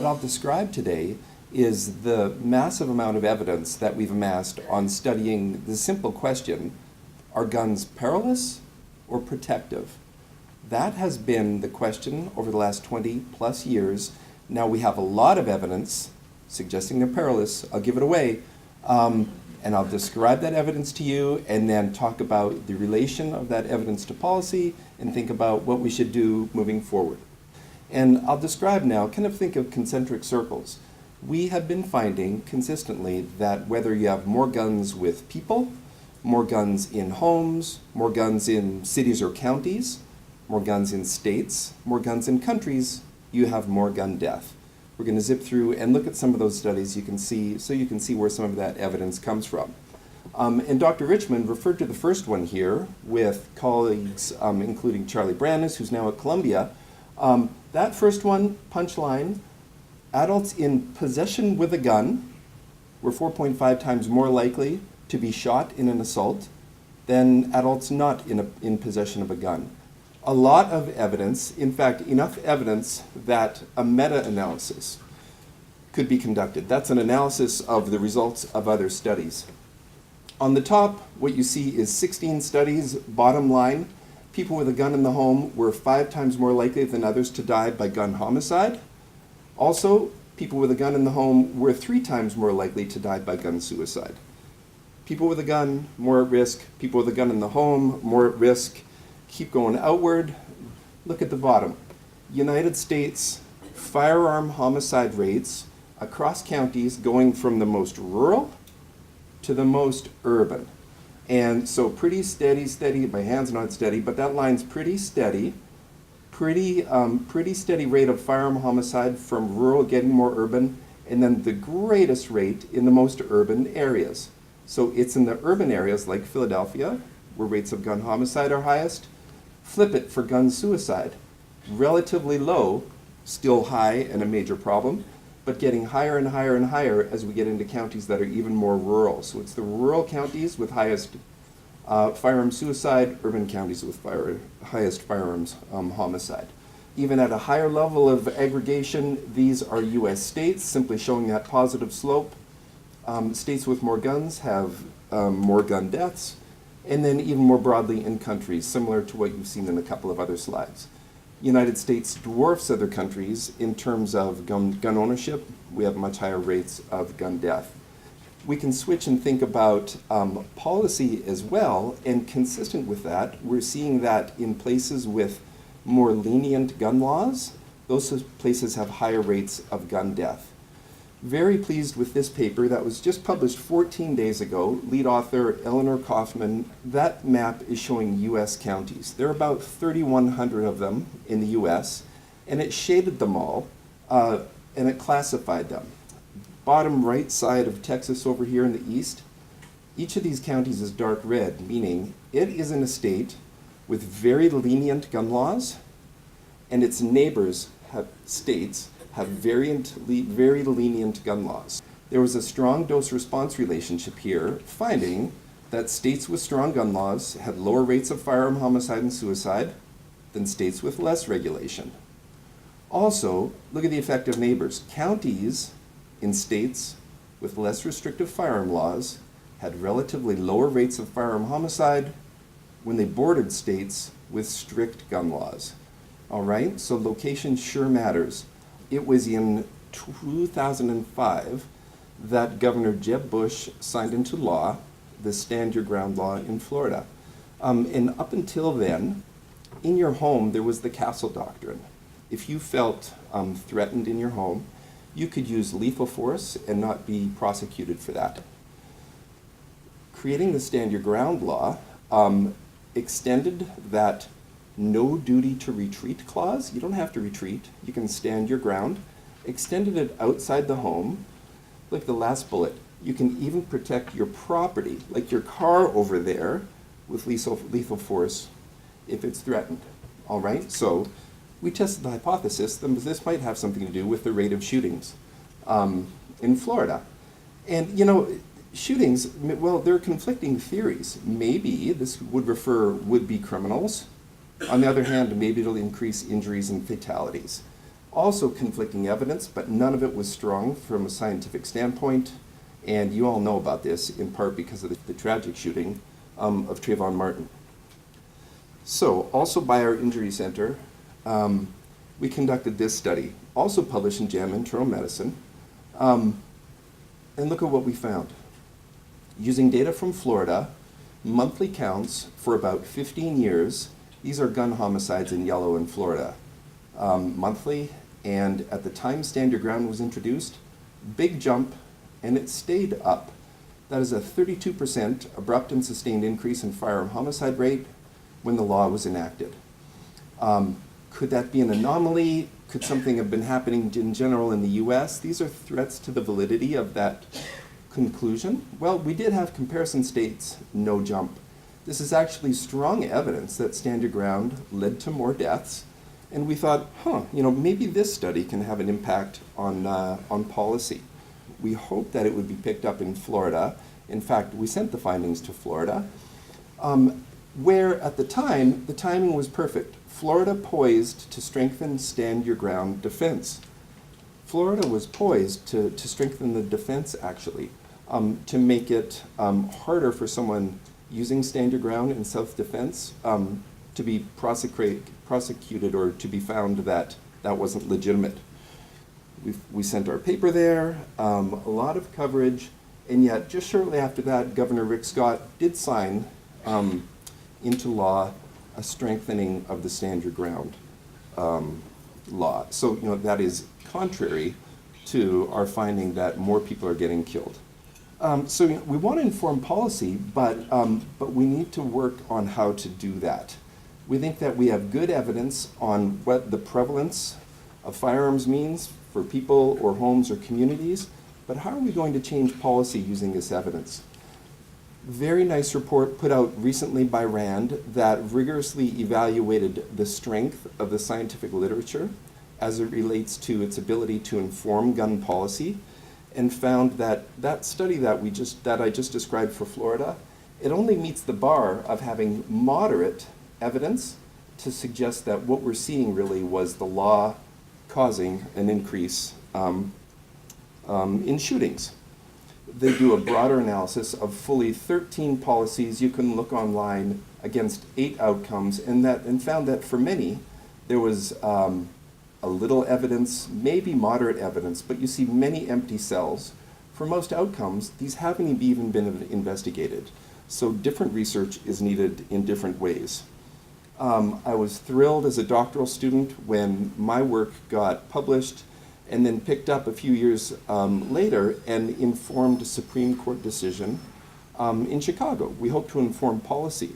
what I'll describe today is the massive amount of evidence that we've amassed on studying the simple question, are guns perilous or protective? That has been the question over the last 20 plus years. Now we have a lot of evidence suggesting they're perilous. I'll give it away. And I'll describe that evidence to you and then talk about the relation of that evidence to policy and think about what we should do moving forward. And I'll describe now, kind of think of concentric circles. We have been finding consistently that whether you have more guns with people, more guns in homes, more guns in cities or counties, more guns in states, more guns in countries, you have more gun death. We're going to zip through and look at some of those studies you can see, so you can see where some of that evidence comes from. And Dr. Richmond referred to the first one here with colleagues, including Charlie Brandis, who's now at Columbia. That first one, punchline, adults in possession with a gun were 4.5 times more likely to be shot in an assault than adults not in possession of a gun. A lot of evidence, in fact, enough evidence that a meta-analysis could be conducted. That's an analysis of the results of other studies. On the top, what you see is 16 studies, bottom line. People with a gun in the home were 5 times more likely than others to die by gun homicide. Also, people with a gun in the home were 3 times more likely to die by gun suicide. People with a gun, more at risk. People with a gun in the home, more at risk. Keep going outward. Look at the bottom. United States firearm homicide rates across counties going from the most rural to the most urban. And so pretty steady, my hand's not steady, but that line's pretty steady. Pretty steady rate of firearm homicide from rural getting more urban, and then the greatest rate in the most urban areas. So it's in the urban areas like Philadelphia, where rates of gun homicide are highest. Flip it for gun suicide. Relatively low, still high and a major problem, but getting higher and higher and higher as we get into counties that are even more rural. So it's the rural counties with highest firearm suicide, urban counties with highest firearms homicide. Even at a higher level of aggregation, these are US states, simply showing that positive slope. States with more guns have more gun deaths, and then even more broadly in countries, similar to what you've seen in a couple of other slides. United States dwarfs other countries in terms of gun ownership. We have much higher rates of gun death. We can switch and think about policy as well, and consistent with that, we're seeing that in places with more lenient gun laws, those places have higher rates of gun death. Very pleased with this paper that was just published 14 days ago. Lead author Eleanor Kaufman. That map is showing US counties. There are about 3,100 of them in the US, and it shaded them all, and it classified them. Bottom right side of Texas over here in the east, each of these counties is dark red, meaning it is in a state with very lenient gun laws, and its neighbors states have very lenient gun laws. There was a strong dose-response relationship here, finding that states with strong gun laws had lower rates of firearm homicide and suicide than states with less regulation. Also, look at the effect of neighbors. Counties in states with less restrictive firearm laws had relatively lower rates of firearm homicide when they bordered states with strict gun laws. All right, so location sure matters. It was in 2005 that Governor Jeb Bush signed into law the Stand Your Ground law in Florida. And up until then, in your home, there was the castle doctrine. If you felt threatened in your home, you could use lethal force and not be prosecuted for that. Creating the Stand Your Ground law extended that no duty to retreat clause. You don't have to retreat. You can stand your ground. Extended it outside the home. Like the last bullet, you can even protect your property, like your car over there, with lethal force if it's threatened. All right, so we tested the hypothesis that this might have something to do with the rate of shootings in Florida. And you know, shootings, well, there are conflicting theories. Maybe this would refer would-be criminals. On the other hand, maybe it'll increase injuries and fatalities. Also conflicting evidence, but none of it was strong from a scientific standpoint. And you all know about this in part because of the tragic shooting of Trayvon Martin. So, also by our injury center, we conducted this study, also published in JAMA Internal Medicine. And look at what we found. Using data from Florida, monthly counts for about 15 years, these are gun homicides in yellow in Florida, monthly, and at the time Stand Your Ground was introduced, big jump, and it stayed up. That is a 32% abrupt and sustained increase in firearm homicide rate when the law was enacted. Could that be an anomaly? Could something have been happening in general in the US? These are threats to the validity of that conclusion. Well, we did have comparison states, no jump. This is actually strong evidence that Stand Your Ground led to more deaths. And we thought, maybe this study can have an impact on policy. We hoped that it would be picked up in Florida. In fact, we sent the findings to Florida, where at the time, the timing was perfect. Florida poised to strengthen Stand Your Ground defense. Florida was poised to strengthen the defense, actually, to make it harder for someone using Stand Your Ground in self-defense to be prosecuted or to be found that that wasn't legitimate. We sent our paper there, a lot of coverage, and yet just shortly after that, Governor Rick Scott did sign into law a strengthening of the Stand Your Ground law. So that is contrary to our finding that more people are getting killed. So we want to inform policy, but we need to work on how to do that. We think that we have good evidence on what the prevalence of firearms means for people or homes or communities, but how are we going to change policy using this evidence? Very nice report put out recently by RAND that rigorously evaluated the strength of the scientific literature as it relates to its ability to inform gun policy, and found that that study that I just described for Florida, it only meets the bar of having moderate evidence to suggest that what we're seeing really was the law causing an increase in shootings. They do a broader analysis of fully 13 policies. You can look online against 8 outcomes, and found that for many, there was a little evidence, maybe moderate evidence, but you see many empty cells. For most outcomes, these haven't even been investigated. So different research is needed in different ways. I was thrilled as a doctoral student when my work got published and then picked up a few years later and informed a Supreme Court decision in Chicago. We hope to inform policy.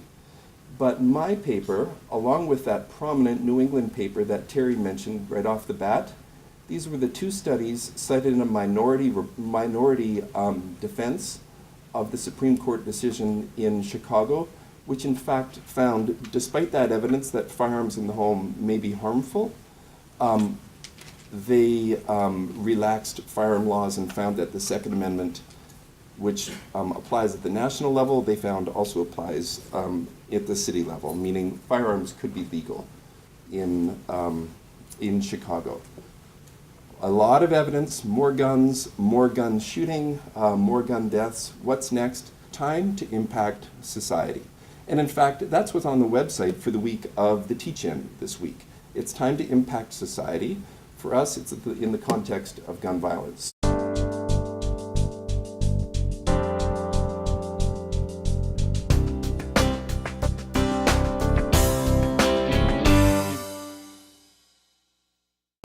But my paper, along with that prominent New England paper that Terry mentioned right off the bat, these were the 2 studies cited in a minority defense of the Supreme Court decision in Chicago, which in fact found, despite that evidence that firearms in the home may be harmful, they relaxed firearm laws and found that the Second Amendment, which applies at the national level, they found also applies at the city level, meaning firearms could be legal in Chicago. A lot of evidence, more guns, more gun shooting, more gun deaths. What's next? Time to impact society. And in fact, that's what's on the website for the week of the teach-in this week. It's time to impact society. For us, it's in the context of gun violence.